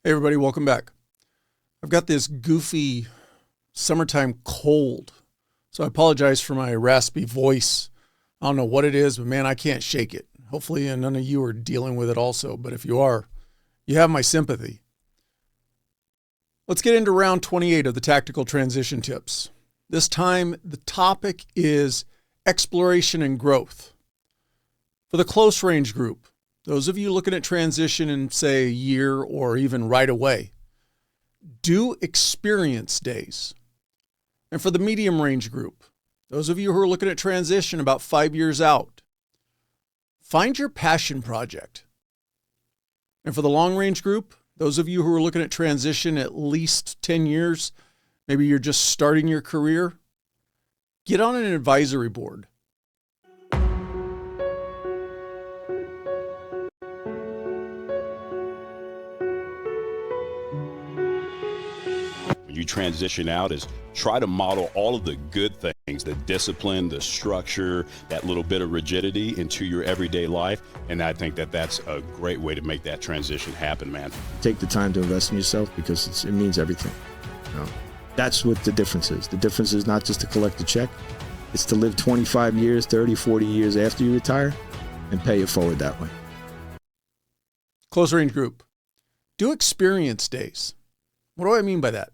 Hey everybody, welcome back. I've got this goofy summertime cold, so I apologize for my raspy voice. I don't know what it is, but man, I can't shake it. Hopefully none of you are dealing with it also, but if you are, you have my sympathy. Let's get into round 28 of the tactical transition tips. This time, the topic is exploration and growth. For the close range group, those of you looking at transition in, say, a year or even right away, do experience days. And for the medium range group, those of you who are looking at transition about 5 years out, find your passion project. And for the long range group, those of you who are looking at transition at least 10 years, maybe you're just starting your career, get on an advisory board. You transition out is try to model all of the good things, the discipline, the structure, that little bit of rigidity into your everyday life. And I think that that's a great way to make that transition happen, man. Take the time to invest in yourself because it means everything. You know, that's what the difference is. The difference is not just to collect a check. It's to live 25 years, 30, 40 years after you retire and pay it forward that way. Close range group, do experience days. What do I mean by that?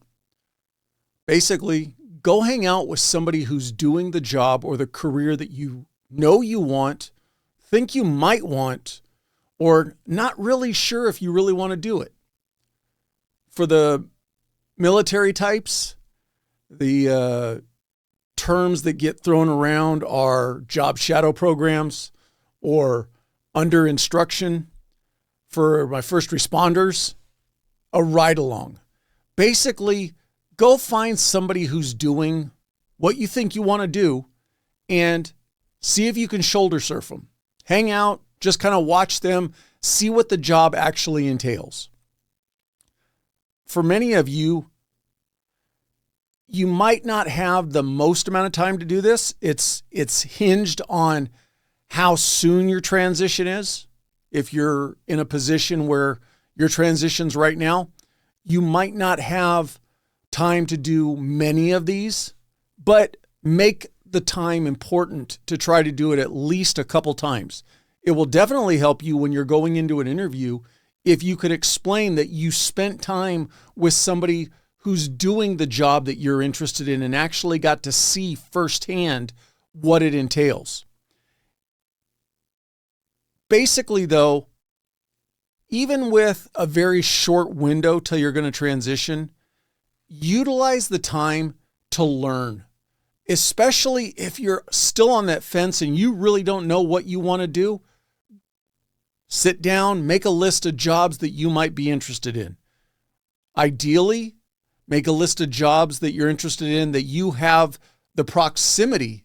Basically, go hang out with somebody who's doing the job or the career that you know you want, think you might want, or not really sure if you really want to do it. For the military types, the terms that get thrown around are job shadow programs or under instruction. For my first responders, a ride along. Basically, go find somebody who's doing what you think you want to do and see if you can shoulder surf them. Hang out, just kind of watch them, see what the job actually entails. For many of you, you might not have the most amount of time to do this. It's hinged on how soon your transition is. If you're in a position where your transition's right now, you might not have time to do many of these, but make the time important to try to do it at least a couple times. It will definitely help you when you're going into an interview if you could explain that you spent time with somebody who's doing the job that you're interested in and actually got to see firsthand what it entails. Basically, though, even with a very short window till you're going to transition, utilize the time to learn, especially if you're still on that fence and you really don't know what you want to do. Sit down, make a list of jobs that you might be interested in. Ideally, make a list of jobs that you're interested in that you have the proximity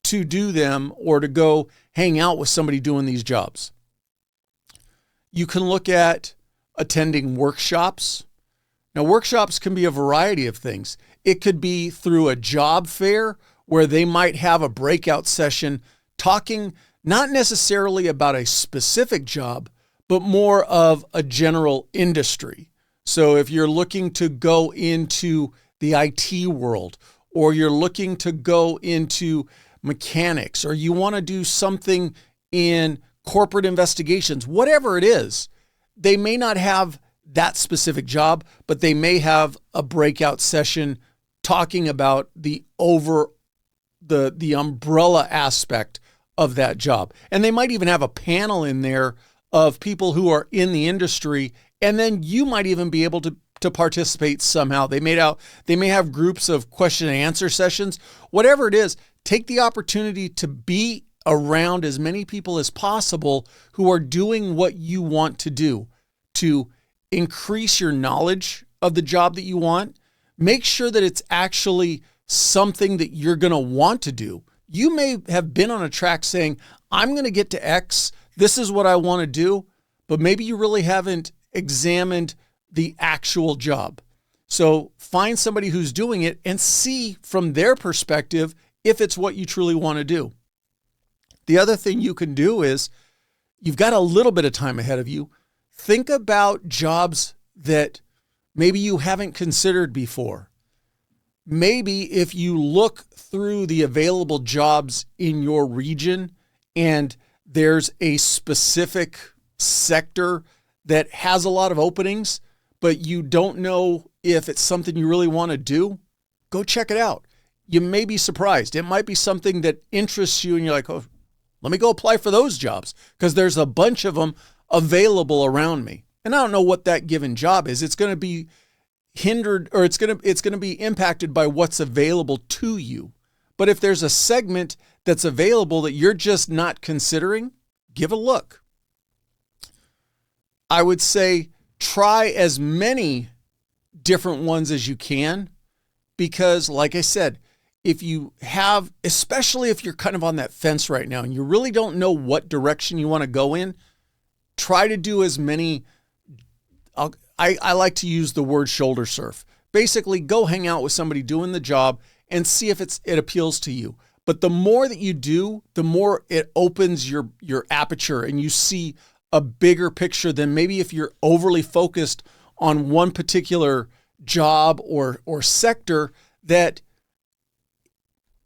to do them or to go hang out with somebody doing these jobs. You can look at attending workshops. Now, workshops can be a variety of things. It could be through a job fair where they might have a breakout session talking not necessarily about a specific job, but more of a general industry. So if you're looking to go into the IT world, or you're looking to go into mechanics, or you want to do something in corporate investigations, whatever it is, they may not have that specific job, but they may have a breakout session talking about the umbrella aspect of that job. And they might even have a panel in there of people who are in the industry, and then you might even be able to participate somehow. They may have groups of question and answer sessions. Whatever it is, take the opportunity to be around as many people as possible who are doing what you want to do to increase your knowledge of the job that you want. Make sure that it's actually something that you're going to want to do. You may have been on a track saying, I'm going to get to X. This is what I want to do. But maybe you really haven't examined the actual job. So find somebody who's doing it and see from their perspective if it's what you truly want to do. The other thing you can do is you've got a little bit of time ahead of you. Think about jobs that maybe you haven't considered before. Maybe if you look through the available jobs in your region and there's a specific sector that has a lot of openings, but you don't know if it's something you really want to do, go check it out. You may be surprised. It might be something that interests you and you're like, oh, let me go apply for those jobs because there's a bunch of them available around me. And I don't know what that given job is. It's going to be hindered, or it's going to be impacted by what's available to you. But if there's a segment that's available that you're just not considering, give a look. I would say try as many different ones as you can, because like I said, if you have, especially if you're kind of on that fence right now and you really don't know what direction you want to go in, try to do as many. I like to use the word shoulder surf. Basically, go hang out with somebody doing the job and see if it appeals to you. But the more that you do, the more it opens your aperture and you see a bigger picture than maybe if you're overly focused on one particular job or sector that,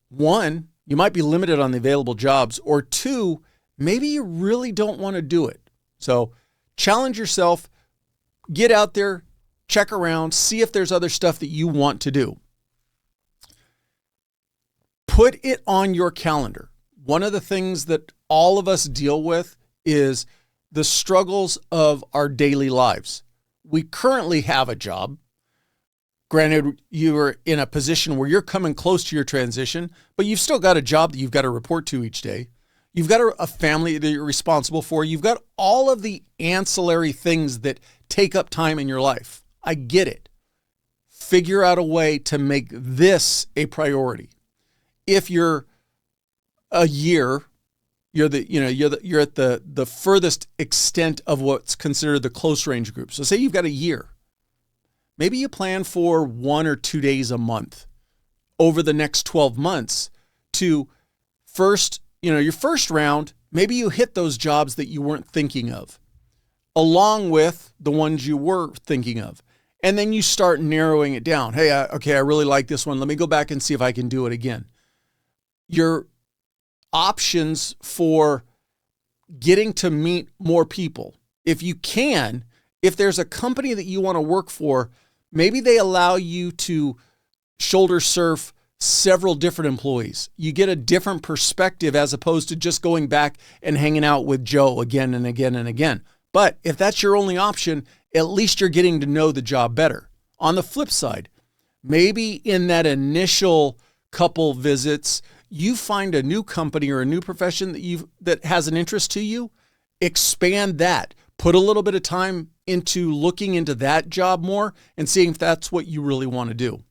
one, you might be limited on the available jobs, or two, maybe you really don't want to do it. So challenge yourself, get out there, check around, see if there's other stuff that you want to do. Put it on your calendar. One of the things that all of us deal with is the struggles of our daily lives. We currently have a job. Granted, you are in a position where you're coming close to your transition, but you've still got a job that you've got to report to each day. You've got a family that you're responsible for. You've got all of the ancillary things that take up time in your life. I get it. Figure out a way to make this a priority. If you're a year, you're at the furthest extent of what's considered the close range group. So say you've got a year. Maybe you plan for 1 or 2 days a month over the next 12 months to first, your first round, maybe you hit those jobs that you weren't thinking of, along with the ones you were thinking of. And then you start narrowing it down. Hey, I really like this one. Let me go back and see if I can do it again. Your options for getting to meet more people. If you can, if there's a company that you want to work for, maybe they allow you to shoulder surf several different employees. You get a different perspective as opposed to just going back and hanging out with Joe again and again and again. But if that's your only option, at least you're getting to know the job better. On the flip side, maybe in that initial couple visits, you find a new company or a new profession that has an interest to you, expand that. Put a little bit of time into looking into that job more and seeing if that's what you really want to do.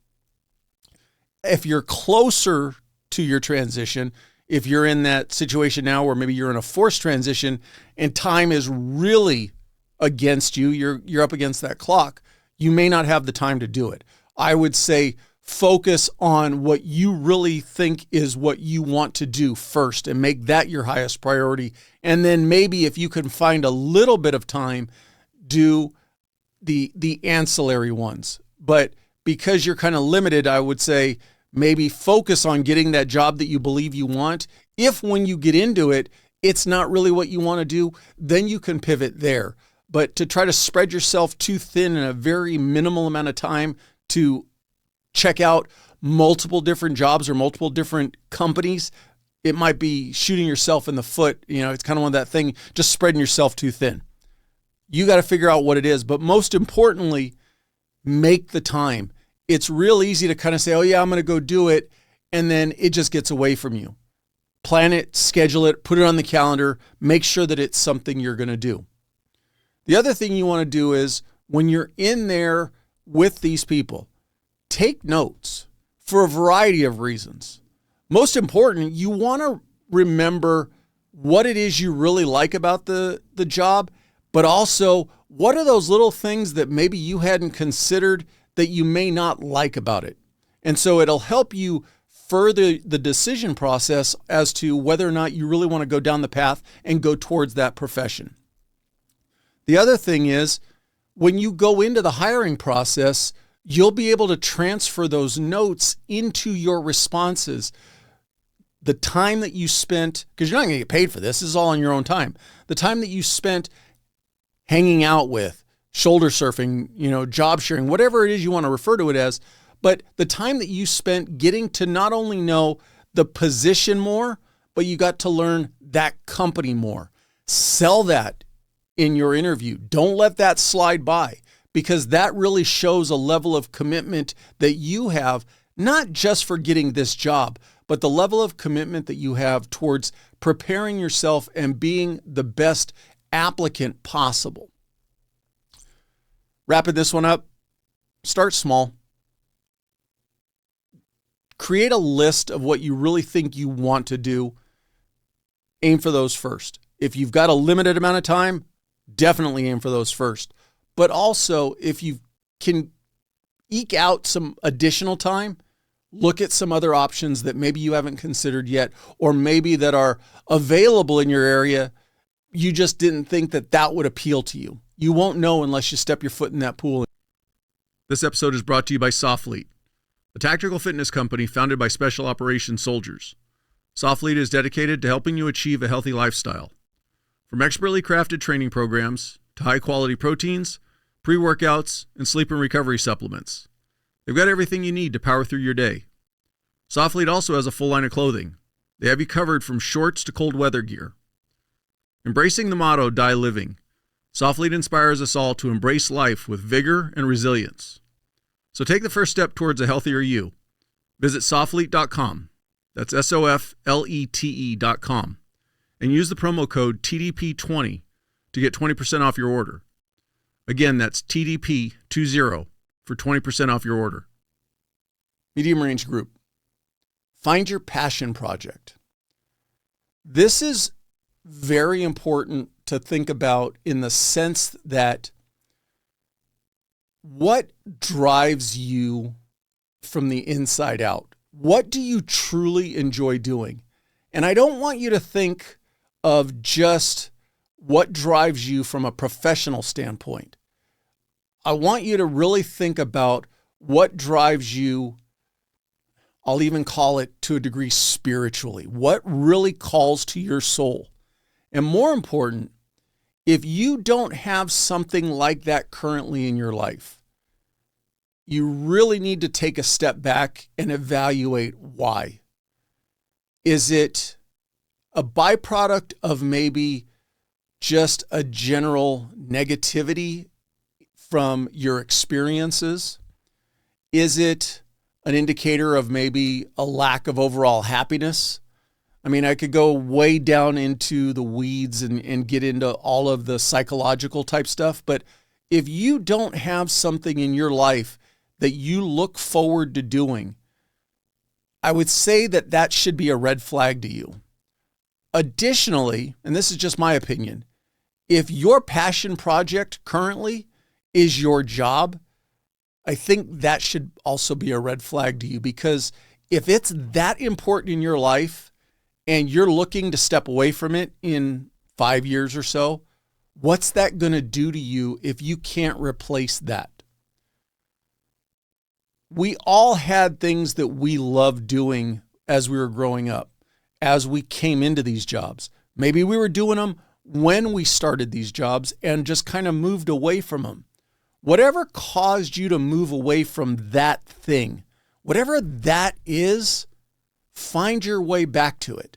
If you're closer to your transition, if you're in that situation now where maybe you're in a forced transition and time is really against you, you're up against that clock, you may not have the time to do it. I would say focus on what you really think is what you want to do first and make that your highest priority. And then maybe if you can find a little bit of time, do the ancillary ones. But because you're kind of limited, I would say maybe focus on getting that job that you believe you want. If when you get into it, it's not really what you want to do, then you can pivot there. But to try to spread yourself too thin in a very minimal amount of time to check out multiple different jobs or multiple different companies, it might be shooting yourself in the foot. It's kind of one of that thing, just spreading yourself too thin. You got to figure out what it is. But most importantly, make the time. It's real easy to kind of say, oh yeah, I'm going to go do it. And then it just gets away from you. Plan it, schedule it, put it on the calendar, make sure that it's something you're going to do. The other thing you want to do is when you're in there with these people, take notes for a variety of reasons. Most important, you want to remember what it is you really like about the job, but also what are those little things that maybe you hadn't considered that you may not like about it. And so it'll help you further the decision process as to whether or not you really want to go down the path and go towards that profession. The other thing is, when you go into the hiring process, you'll be able to transfer those notes into your responses. The time that you spent, because you're not going to get paid for this is all on your own time. The time that you spent hanging out with, shoulder surfing, job sharing, whatever it is you want to refer to it as, but the time that you spent getting to not only know the position more, but you got to learn that company more. Sell that in your interview. Don't let that slide by, because that really shows a level of commitment that you have, not just for getting this job, but the level of commitment that you have towards preparing yourself and being the best applicant possible. Wrapping this one up, start small. Create a list of what you really think you want to do. Aim for those first. If you've got a limited amount of time, definitely aim for those first. But also, if you can eke out some additional time, look at some other options that maybe you haven't considered yet, or maybe that are available in your area. You just didn't think that that would appeal to you. You won't know unless you step your foot in that pool. This episode is brought to you by Soflete, a tactical fitness company founded by special operations soldiers. Soflete is dedicated to helping you achieve a healthy lifestyle. From expertly crafted training programs to high-quality proteins, pre-workouts, and sleep and recovery supplements, they've got everything you need to power through your day. Soflete also has a full line of clothing. They have you covered from shorts to cold weather gear. Embracing the motto, Die Living, Soflete inspires us all to embrace life with vigor and resilience. So take the first step towards a healthier you. Visit soflete.com. That's SOFLETE.com. And use the promo code TDP20 to get 20% off your order. Again, that's TDP20 for 20% off your order. Medium Range Group. Find your passion project. This is very important to think about in the sense that what drives you from the inside out? What do you truly enjoy doing? And I don't want you to think of just what drives you from a professional standpoint. I want you to really think about what drives you, I'll even call it to a degree spiritually. What really calls to your soul? And more important, if you don't have something like that currently in your life, you really need to take a step back and evaluate why. Is it a byproduct of maybe just a general negativity from your experiences? Is it an indicator of maybe a lack of overall happiness? I mean, I could go way down into the weeds and get into all of the psychological type stuff, but if you don't have something in your life that you look forward to doing, I would say that that should be a red flag to you. Additionally, and this is just my opinion, if your passion project currently is your job, I think that should also be a red flag to you, because if it's that important in your life and you're looking to step away from it in 5 years or so, what's that going to do to you if you can't replace that? We all had things that we loved doing as we were growing up, as we came into these jobs. Maybe we were doing them when we started these jobs and just kind of moved away from them. Whatever caused you to move away from that thing, whatever that is, find your way back to it.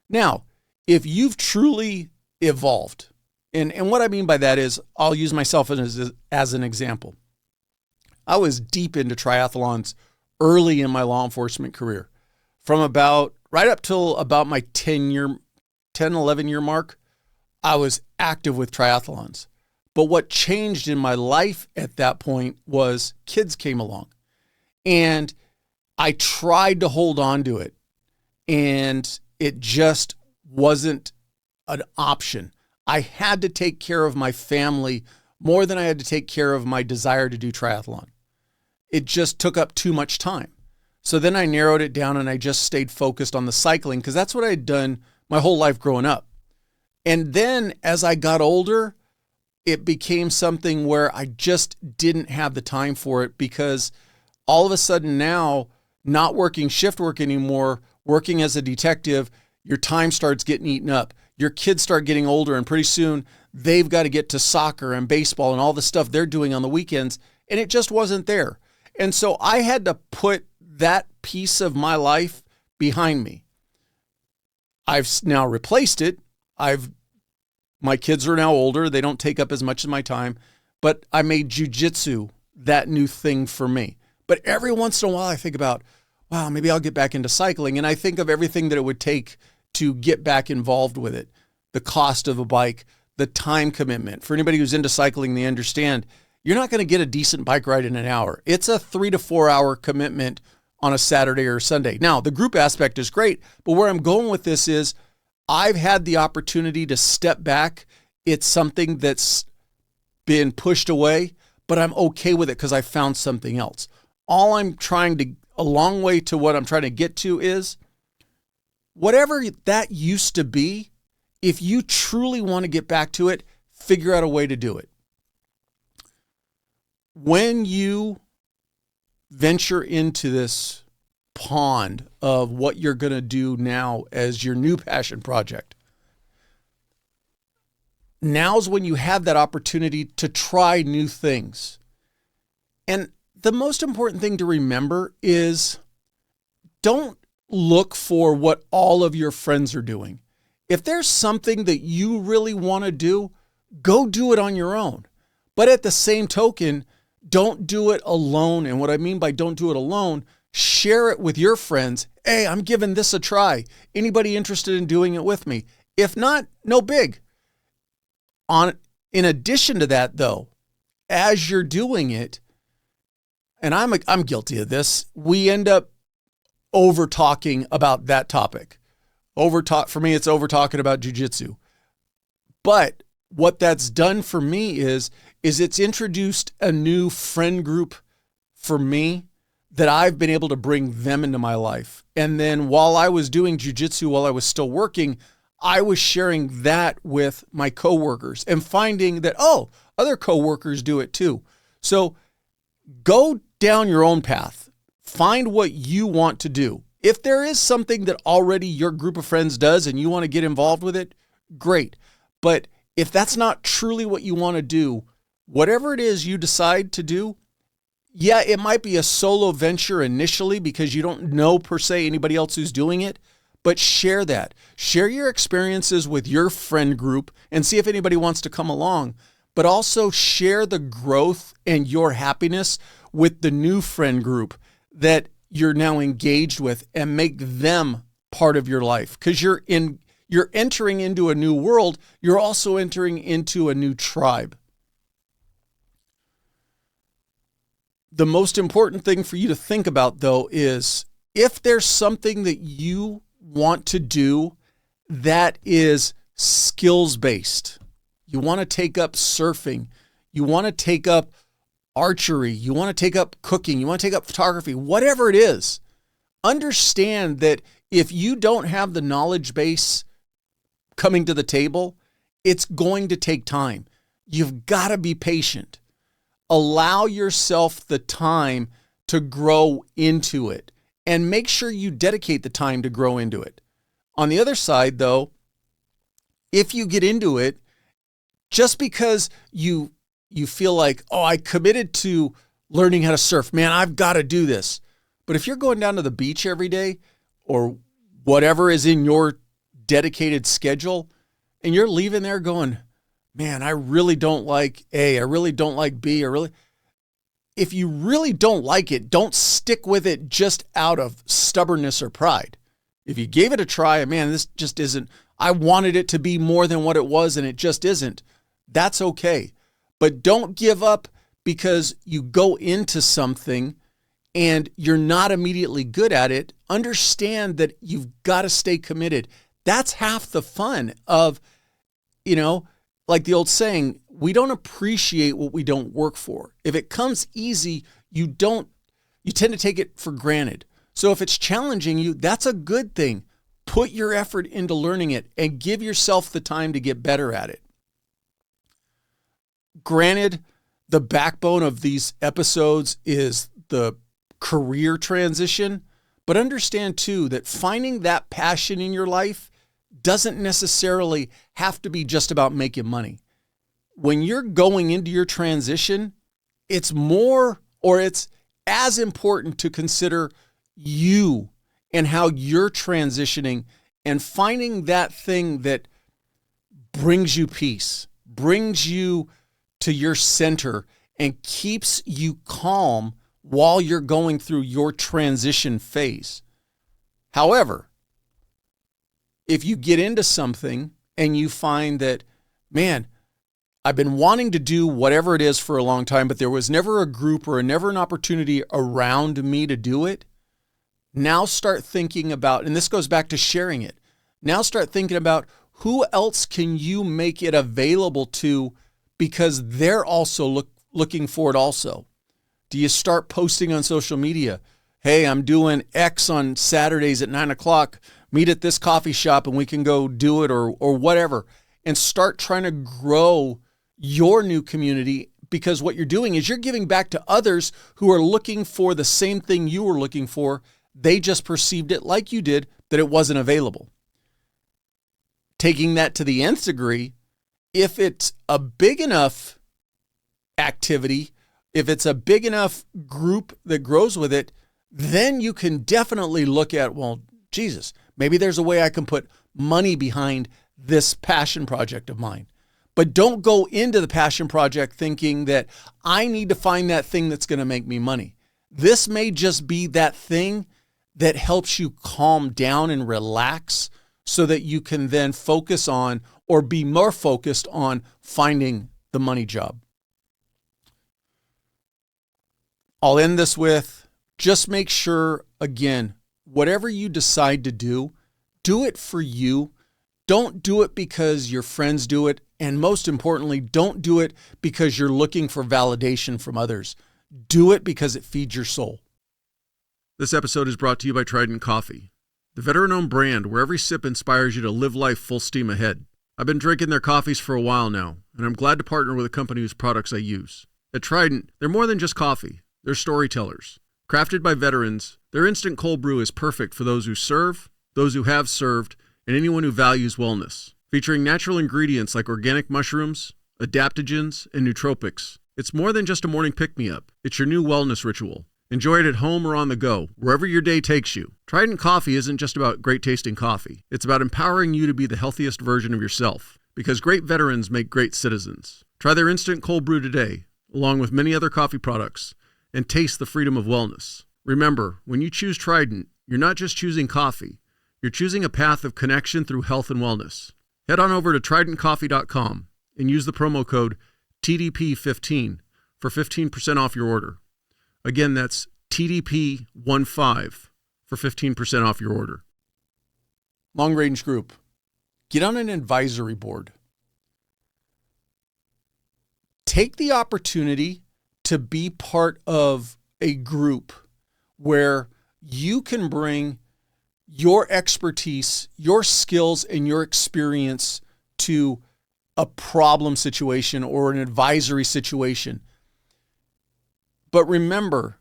Now, if you've truly evolved, and what I mean by that is, I'll use myself as an example. I was deep into triathlons early in my law enforcement career. From right up till about my 10, 11 year mark, I was active with triathlons. But what changed in my life at that point was kids came along. And I tried to hold on to it. And it just wasn't an option. I had to take care of my family more than I had to take care of my desire to do triathlon. It just took up too much time. So then I narrowed it down and I just stayed focused on the cycling, because that's what I had done my whole life growing up. And then as I got older, it became something where I just didn't have the time for it, because all of a sudden now, not working shift work anymore, working as a detective, your time starts getting eaten up. Your kids start getting older, and pretty soon they've got to get to soccer and baseball and all the stuff they're doing on the weekends, and it just wasn't there. And so I had to put that piece of my life behind me. I've now replaced it. My kids are now older. They don't take up as much of my time, but I made jujitsu that new thing for me. But every once in a while I think about, wow, maybe I'll get back into cycling. And I think of everything that it would take to get back involved with it. The cost of a bike, the time commitment. For anybody who's into cycling, they understand you're not going to get a decent bike ride in an hour. It's a 3 to 4 hour commitment on a Saturday or Sunday. Now, the group aspect is great, but where I'm going with this is I've had the opportunity to step back. It's something that's been pushed away, but I'm okay with it because I found something else. All I'm trying to, a long way to what I'm trying to get to is whatever that used to be, if you truly want to get back to it, figure out a way to do it. When you venture into this pond of what you're going to do now as your new passion project, now's when you have that opportunity to try new things. And the most important thing to remember is don't look for what all of your friends are doing. If there's something that you really want to do, go do it on your own. But at the same token, don't do it alone. And what I mean by don't do it alone, share it with your friends. Hey, I'm giving this a try. Anybody interested in doing it with me? If not, no big. In addition to that, though, as you're doing it, and I'm guilty of this, we end up over talking about that topic. For me, it's over talking about jujitsu. But what that's done for me is it's introduced a new friend group for me that I've been able to bring them into my life. And then while I was doing jujitsu, while I was still working, I was sharing that with my coworkers and finding that, oh, other coworkers do it too. So go down your own path. Find what you want to do. If there is something that already your group of friends does and you want to get involved with it, great. But if that's not truly what you want to do, whatever it is you decide to do, yeah, it might be a solo venture initially because you don't know per se anybody else who's doing it, but share that. Share your experiences with your friend group and see if anybody wants to come along, but also share the growth and your happiness with the new friend group that you're now engaged with and make them part of your life. Because you're entering into a new world. You're also entering into a new tribe. The most important thing for you to think about, though, is if there's something that you want to do that is skills-based, you want to take up surfing, you want to take up archery, you want to take up cooking, you want to take up photography, whatever it is, understand that if you don't have the knowledge base coming to the table, it's going to take time. You've got to be patient. Allow yourself the time to grow into it and make sure you dedicate the time to grow into it. On the other side, though, if you get into it, just because you feel like, oh, I committed to learning how to surf, man, I've got to do this. But if you're going down to the beach every day or whatever is in your dedicated schedule and you're leaving there going, man, I really don't like A, I really don't like B, if you really don't like it, don't stick with it just out of stubbornness or pride. If you gave it a try, man, this just isn't, I wanted it to be more than what it was and it just isn't. That's okay. But don't give up because you go into something and you're not immediately good at it. Understand that you've got to stay committed. That's half the fun of, like the old saying, we don't appreciate what we don't work for. If it comes easy, you tend to take it for granted. So if it's challenging you, that's a good thing. Put your effort into learning it and give yourself the time to get better at it. Granted, the backbone of these episodes is the career transition, but understand too that finding that passion in your life doesn't necessarily have to be just about making money. When you're going into your transition, it's more, or it's as important to consider you and how you're transitioning and finding that thing that brings you peace, brings you to your center, and keeps you calm while you're going through your transition phase. However, if you get into something and you find that, man, I've been wanting to do whatever it is for a long time, but there was never a group or never an opportunity around me to do it, now start thinking about, and this goes back to sharing it, now start thinking about who else can you make it available to because they're also looking for it also. Do you start posting on social media? Hey, I'm doing X on Saturdays at 9:00. Meet at this coffee shop and we can go do it or whatever. And start trying to grow your new community, because what you're doing is you're giving back to others who are looking for the same thing you were looking for. They just perceived it like you did, that it wasn't available. Taking that to the nth degree, if it's a big enough activity, if it's a big enough group that grows with it, then you can definitely look at, well, Jesus, maybe there's a way I can put money behind this passion project of mine. But don't go into the passion project thinking that I need to find that thing that's going to make me money. This may just be that thing that helps you calm down and relax so that you can then focus on, or be more focused on, finding the money job. I'll end this with, just make sure, again, whatever you decide to do it for you. Don't do it because your friends do it. And most importantly, don't do it because you're looking for validation from others. Do it because it feeds your soul. This episode is brought to you by Trident Coffee, the veteran-owned brand where every sip inspires you to live life full steam ahead. I've been drinking their coffees for a while now, and I'm glad to partner with a company whose products I use. At Trident, they're more than just coffee. They're storytellers. Crafted by veterans, their instant cold brew is perfect for those who serve, those who have served, and anyone who values wellness. Featuring natural ingredients like organic mushrooms, adaptogens, and nootropics, it's more than just a morning pick-me-up. It's your new wellness ritual. Enjoy it at home or on the go, wherever your day takes you. Trident Coffee isn't just about great-tasting coffee. It's about empowering you to be the healthiest version of yourself, because great veterans make great citizens. Try their instant cold brew today, along with many other coffee products, and taste the freedom of wellness. Remember, when you choose Trident, you're not just choosing coffee. You're choosing a path of connection through health and wellness. Head on over to tridentcoffee.com and use the promo code TDP15 for 15% off your order. Again, that's TDP15 for 15% off your order. Long Range Group. Get on an advisory board. Take the opportunity to be part of a group where you can bring your expertise, your skills, and your experience to a problem situation or an advisory situation. But remember,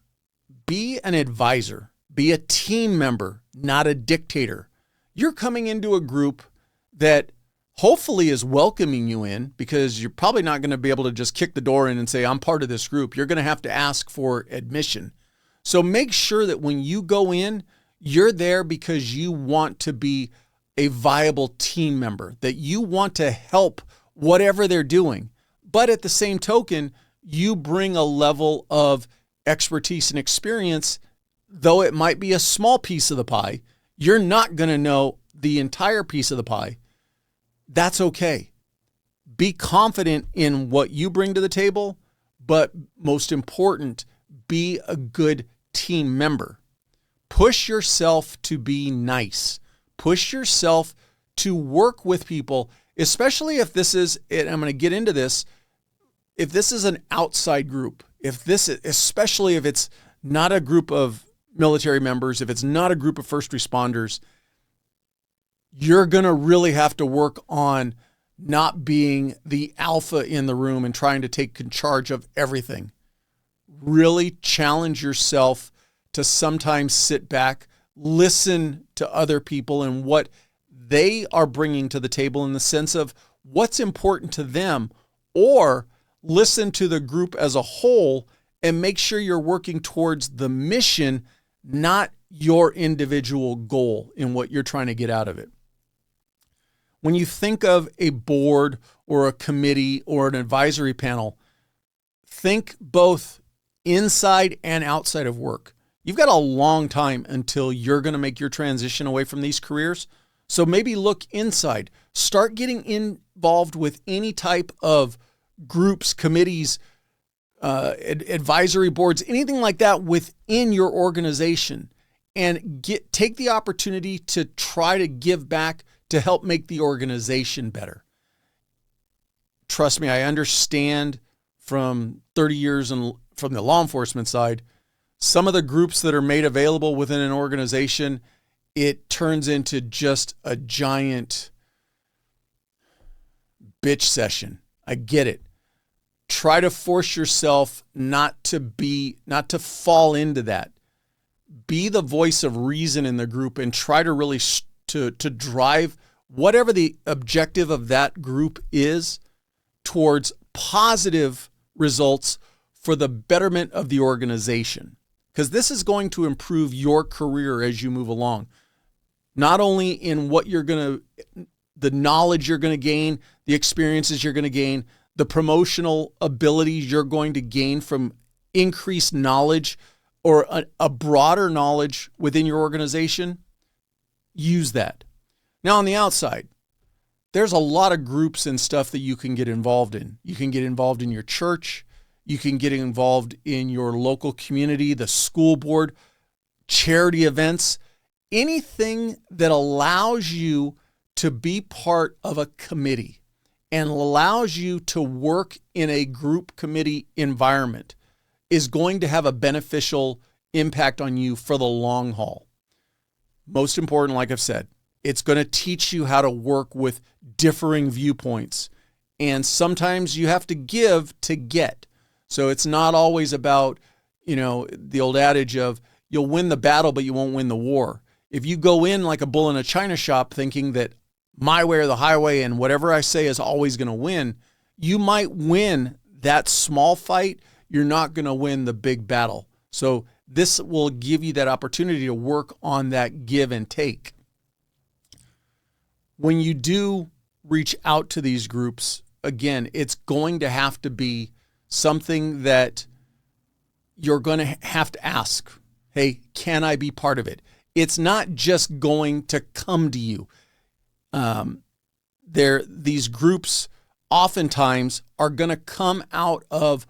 be an advisor, be a team member, not a dictator. You're coming into a group that hopefully is welcoming you in, because you're probably not going to be able to just kick the door in and say, I'm part of this group. You're going to have to ask for admission. So make sure that when you go in, you're there because you want to be a viable team member, that you want to help whatever they're doing. But at the same token, you bring a level of expertise and experience, though it might be a small piece of the pie. You're not going to know the entire piece of the pie. That's okay. Be confident in what you bring to the table, but most important, be a good team member. Push yourself to be nice. Push yourself to work with people, especially if this is, and I'm going to get into this, if this is an outside group, especially if it's not a group of military members, if it's not a group of first responders, you're going to really have to work on not being the alpha in the room and trying to take charge of everything. Really challenge yourself to sometimes sit back, listen to other people and what they are bringing to the table in the sense of what's important to them, or listen to the group as a whole and make sure you're working towards the mission, not your individual goal in what you're trying to get out of it. When you think of a board or a committee or an advisory panel, think both inside and outside of work. You've got a long time until you're going to make your transition away from these careers. So maybe look inside. Start getting involved with any type of groups, committees, advisory boards, anything like that within your organization, and take the opportunity to try to give back to help make the organization better. Trust me, I understand from 30 years and from the law enforcement side, some of the groups that are made available within an organization, it turns into just a giant bitch session. I get it. Try to force yourself not to fall into that. Be the voice of reason in the group and try to really to drive whatever the objective of that group is towards positive results for the betterment of the organization. Because this is going to improve your career as you move along. Not only in what the knowledge you're going to gain, the experiences you're going to gain, the promotional abilities you're going to gain from increased knowledge or a broader knowledge within your organization. Use that. Now on the outside, there's a lot of groups and stuff that you can get involved in. You can get involved in your church. You can get involved in your local community, the school board, charity events, anything that allows you to be part of a committee and allows you to work in a group committee environment is going to have a beneficial impact on you for the long haul. Most important, like I've said, it's going to teach you how to work with differing viewpoints. And sometimes you have to give to get. So it's not always about, the old adage of you'll win the battle, but you won't win the war. If you go in like a bull in a china shop thinking that my way or the highway and whatever I say is always going to win, you might win that small fight. You're not going to win the big battle. So this will give you that opportunity to work on that give and take. When you do reach out to these groups, again, it's going to have to be something that you're going to have to ask, hey, can I be part of it? It's not just going to come to you. These groups oftentimes are going to come out of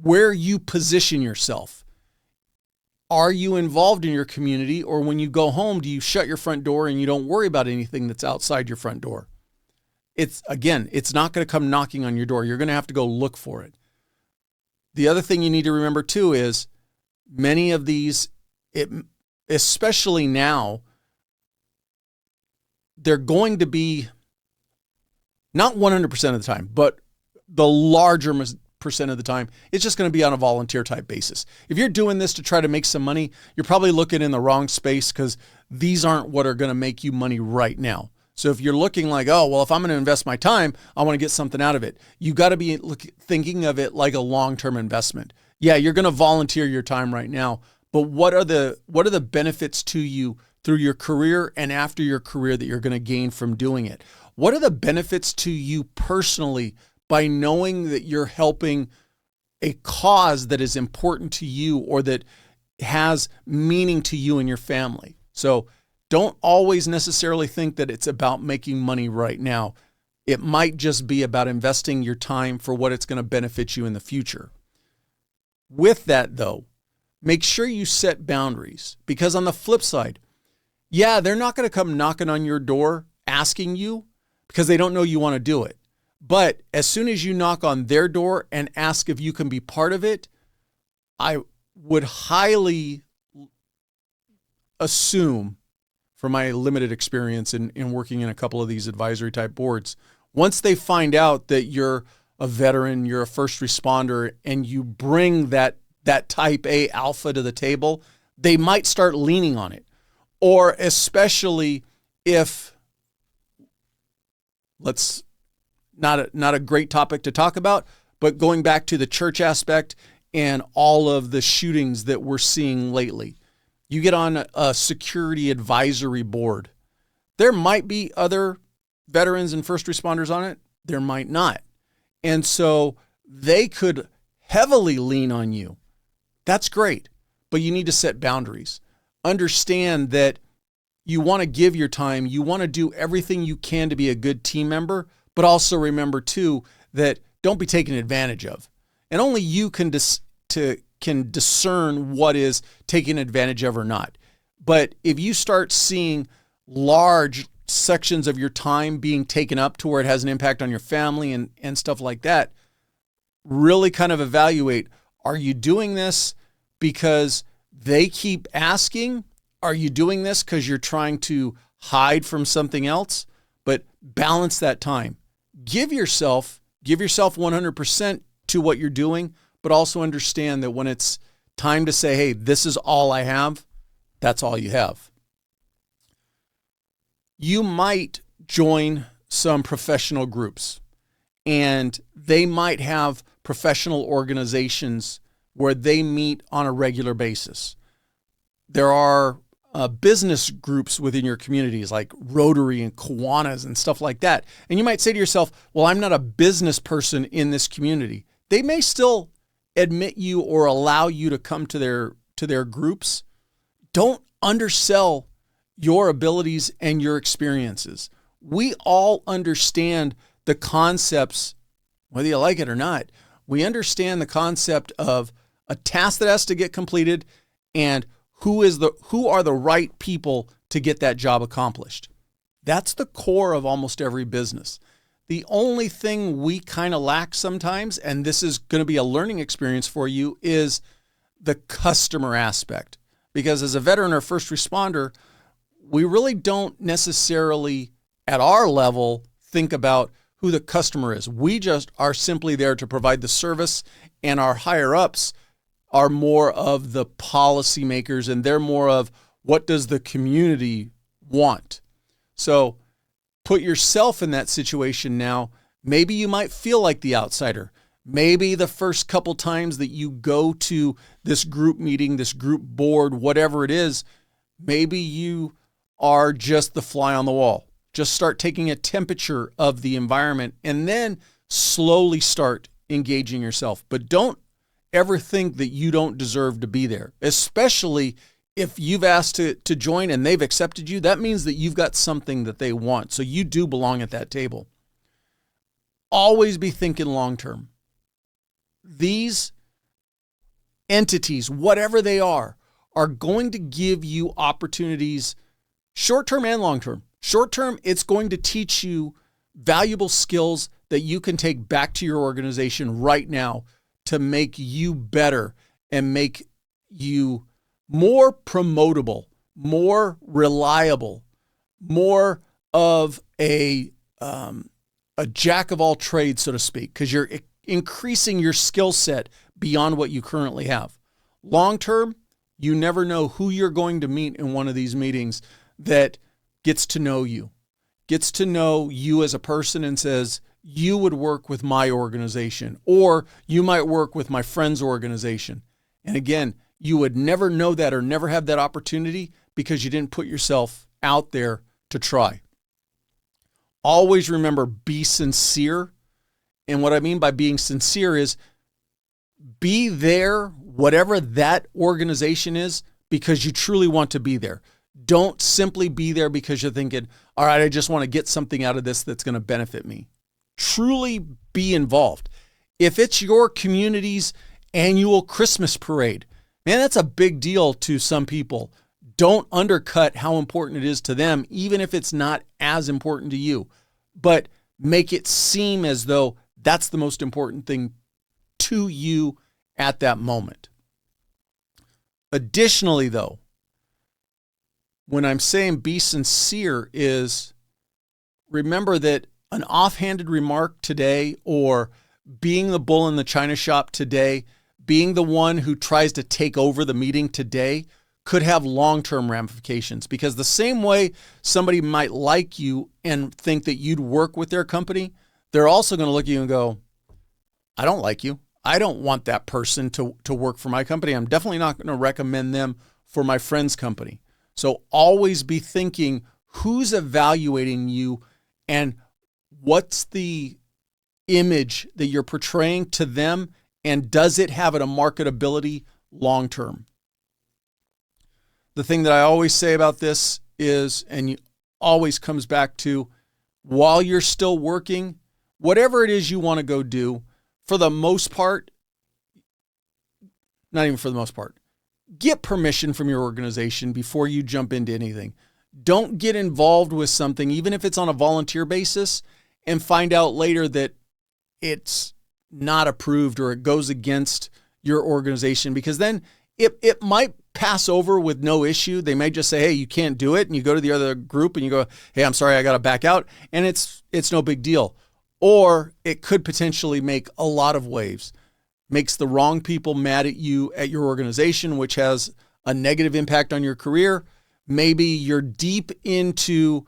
where you position yourself. Are you involved in your community, or when you go home, do you shut your front door and you don't worry about anything that's outside your front door? It's not going to come knocking on your door. You're going to have to go look for it. The other thing you need to remember too is many of these, especially now, they're going to be not 100% of the time, but the larger percent of the time, it's just going to be on a volunteer type basis. If you're doing this to try to make some money, you're probably looking in the wrong space because these aren't what are going to make you money right now. So if you're looking like, oh, well, if I'm going to invest my time, I want to get something out of it. You got to be thinking of it like a long-term investment. Yeah, you're going to volunteer your time right now, but what are the benefits to you through your career and after your career that you're going to gain from doing it? What are the benefits to you personally by knowing that you're helping a cause that is important to you or that has meaning to you and your family? So don't always necessarily think that it's about making money right now. It might just be about investing your time for what it's going to benefit you in the future. With that, though, make sure you set boundaries, because on the flip side, yeah, they're not going to come knocking on your door asking you because they don't know you want to do it. But as soon as you knock on their door and ask if you can be part of it, I would highly assume from my limited experience in working in a couple of these advisory type boards. Once they find out that you're a veteran, you're a first responder, and you bring that type A alpha to the table, they might start leaning on it. Or especially if, not a great topic to talk about, but going back to the church aspect and all of the shootings that we're seeing lately. You get on a security advisory board. There might be other veterans and first responders on it. There might not. And so they could heavily lean on you. That's great, but you need to set boundaries. Understand that you want to give your time. You want to do everything you can to be a good team member, but also remember too that don't be taken advantage of. And only you can discern what is taken advantage of or not. But if you start seeing large sections of your time being taken up to where it has an impact on your family and stuff like that, really kind of evaluate, are you doing this because they keep asking? Are you doing this because you're trying to hide from something else? But balance that time. Give yourself 100% to what you're doing, but also understand that when it's time to say, hey, this is all I have, that's all you have. You might join some professional groups, and they might have professional organizations where they meet on a regular basis. There are business groups within your communities like Rotary and Kiwanis and stuff like that. And you might say to yourself, well, I'm not a business person in this community. They may still admit you or allow you to come to their groups. Don't undersell your abilities and your experiences. We all understand the concepts, whether you like it or not. We understand the concept of a task that has to get completed and who are the right people to get that job accomplished. That's the core of almost every business. The only thing we kind of lack sometimes, and this is going to be a learning experience for you, is the customer aspect. Because as a veteran or first responder, we really don't necessarily at our level think about who the customer is. We just are simply there to provide the service, and our higher ups are more of the policymakers, and they're more of what does the community want. So put yourself in that situation now. Maybe you might feel like the outsider. Maybe the first couple times that you go to this group meeting, this group board, whatever it is, maybe you are just the fly on the wall. Just start taking a temperature of the environment and then slowly start engaging yourself. But don't ever think that you don't deserve to be there, especially if you've asked to join and they've accepted you. That means that you've got something that they want. So you do belong at that table. Always be thinking long term. These entities, whatever they are going to give you opportunities short term and long term. Short term, it's going to teach you valuable skills that you can take back to your organization right now to make you better and make you more promotable, more reliable, more of a jack of all trades, so to speak, because you're increasing your skill set beyond what you currently have. Long term, you never know who you're going to meet in one of these meetings that gets to know you as a person and says, you would work with my organization, or you might work with my friend's organization. And again, you would never know that or never have that opportunity because you didn't put yourself out there to try. Always remember, be sincere. And what I mean by being sincere is be there, whatever that organization is, because you truly want to be there. Don't simply be there because you're thinking, all right, I just want to get something out of this that's going to benefit me. Truly be involved. If it's your community's annual Christmas parade, man, that's a big deal to some people. Don't undercut how important it is to them, even if it's not as important to you. But make it seem as though that's the most important thing to you at that moment. Additionally, though, when I'm saying be sincere is remember that an offhanded remark today or being the bull in the china shop today, being the one who tries to take over the meeting today could have long-term ramifications, because the same way somebody might like you and think that you'd work with their company, they're also going to look at you and go, I don't like you. I don't want that person to work for my company. I'm definitely not going to recommend them for my friend's company. So always be thinking who's evaluating you and what's the image that you're portraying to them, and does it have a marketability long-term? The thing that I always say about this is, and it always comes back to, while you're still working, whatever it is you want to go do, for the most part, not even for the most part, get permission from your organization before you jump into anything. Don't get involved with something, even if it's on a volunteer basis, and find out later that it's not approved or it goes against your organization, because then it might pass over with no issue. They may just say, hey, you can't do it. And you go to the other group and you go, hey, I'm sorry, I got to back out. And it's no big deal. Or it could potentially make a lot of waves, makes the wrong people mad at you at your organization, which has a negative impact on your career. Maybe you're deep into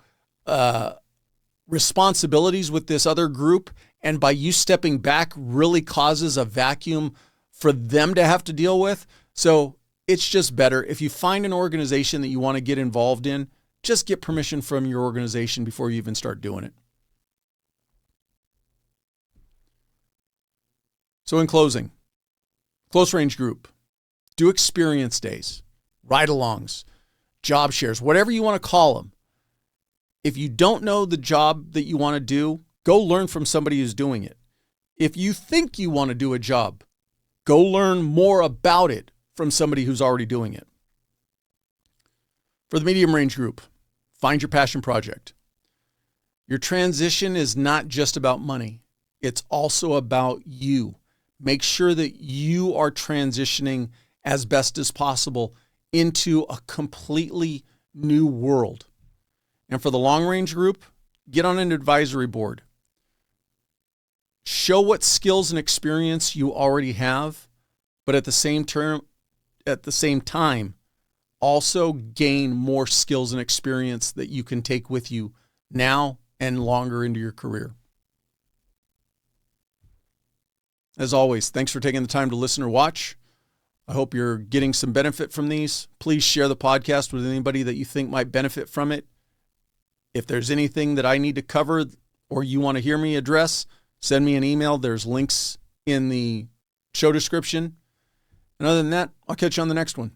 responsibilities with this other group, and by you stepping back really causes a vacuum for them to have to deal with. So it's just better if you find an organization that you want to get involved in, just get permission from your organization before you even start doing it. So in closing, close range group, do experience days, ride-alongs, job shares, whatever you want to call them. If you don't know the job that you want to do, go learn from somebody who's doing it. If you think you want to do a job, go learn more about it from somebody who's already doing it. For the medium range group, find your passion project. Your transition is not just about money. It's also about you. Make sure that you are transitioning as best as possible into a completely new world. And for the long range group, get on an advisory board. Show what skills and experience you already have, but at the same time, also gain more skills and experience that you can take with you now and longer into your career. As always, thanks for taking the time to listen or watch. I hope you're getting some benefit from these. Please share the podcast with anybody that you think might benefit from it. If there's anything that I need to cover or you want to hear me address, send me an email. There's links in the show description. And other than that, I'll catch you on the next one.